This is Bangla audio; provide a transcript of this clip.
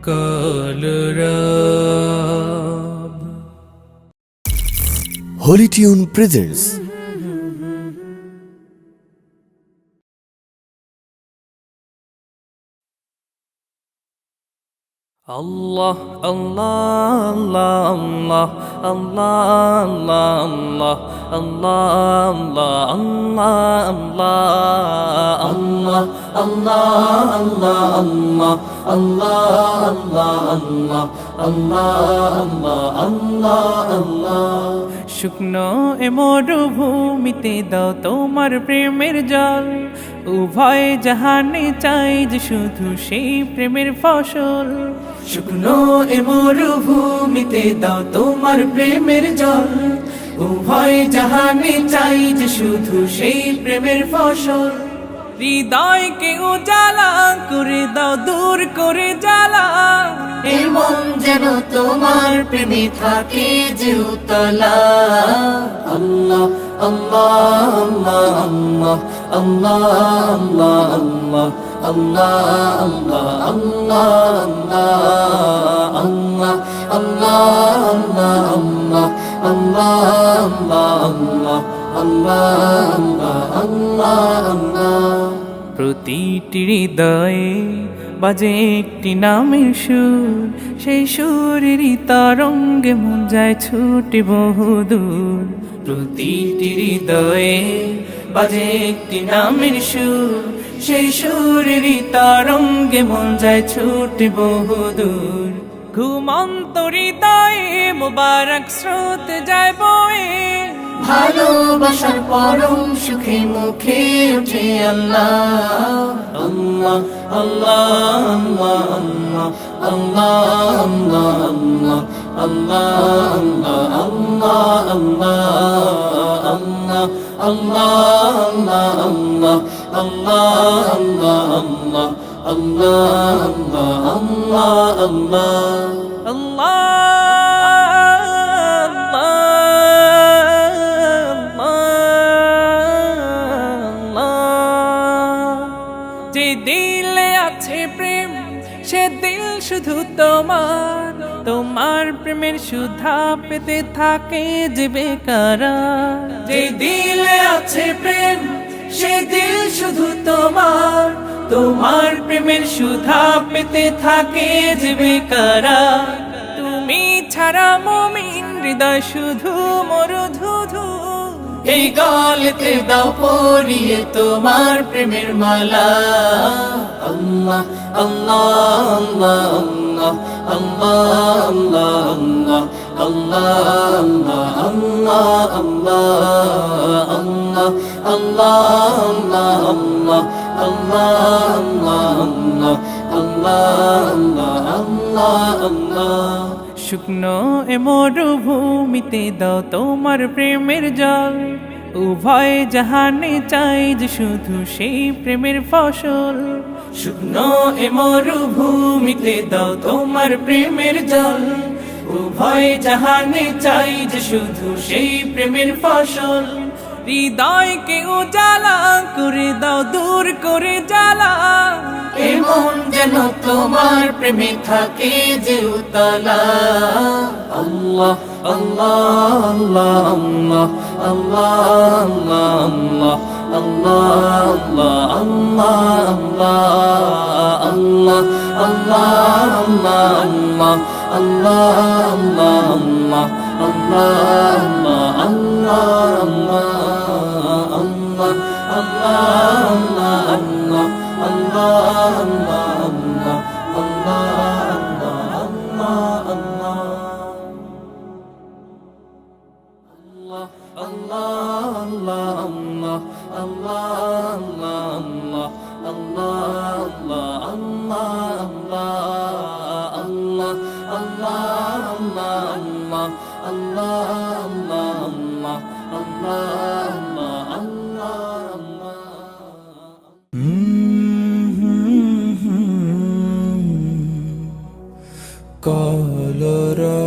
Kalarab Holy Tune presents Allah, Allah, Allah, Allah, Allah, Allah, Allah, Allah, Allah, Allah, Allah, Allah, Allah, Allah. শুকনো এ মরুভূমিতে দাও তোমার প্রেমের জল, উভয় জাহানে চাই যে শুধু সেই প্রেমের ফসল। শুকনো এ মরুভূমিতে দাও তোমার প্রেমের জল, উভয় জাহানে চাই যে শুধু সেই প্রেমের ফসল। হৃদয়কে উজালা করে দাও, দূর করে জ্বালা, এই মন যেন তোমার প্রেমে থাকে যে উতলা। আল্লাহ আল্লাহ আল্লাহ আল্লাহ আল্লাহ আল্লাহ আল্লাহ আল্লাহ আল্লাহ আল্লাহ আল্লাহ আল্লাহ। প্রতিটি হৃদয়ে বাজে একটি নামের সুর, সেই সুরেরই তরঙ্গে মন যায় ছুটে বহুদূর। প্রতিটি হৃদয়ে বাজে একটি নামের সুর, সেই সুরেরই তরঙ্গে মন যায় ছুটে বহুদূর। ঘুমন্ত হৃদয়ে মোবারক স্রোত যায় বয়ে, ভালোবাসার পরম সুখে মুখে উঠে আল্লাহ আল্লাহ আল্লাহ আল্লাহ আল্লাহ আল্লাহ আল্লাহ যে দিলে আছে প্রেম সে দিল শুধু তোমার, তোমার প্রেমের সুধা পেতে থাকে যে বেকারার। যে দিলে আছে প্রেম সে দিল শুধু তোমার, তোমার প্রেমের সুধা পেতে থাকে যে বেকারার। তুমি ছাড়া মুমিন হৃদয় শুধু মরুধুধু, এই গলেতে দাও পরিয়ে তোমার প্রেমের মালা। আল্লাহ আল্লাহ আল্লাহ আল্লাহ আল্লাহ আল্লাহ আল্লাহ আল্লাহ। শুকনো এ মরুভূমিতে দাও তোমার প্রেমের জল, উভয় জাহানে চাই যে শুধু সেই প্রেমের ফসল। শুকনো এ মরুভূমিতে দাও তোমার প্রেমের জল, উভয় জাহানে চাই যে শুধু সেই প্রেমের ফসল। হৃদয়কে উজালা করে দাও, দূর করে জ্বালা, এমন যেন তোমার প্রেমে থাকে যে উতলা। আল্লাহ আল্লাহ আল্লাহ আল্লাহ আল্লাহ আল্লাহ আল্লাহ আল্লাহ Kalarab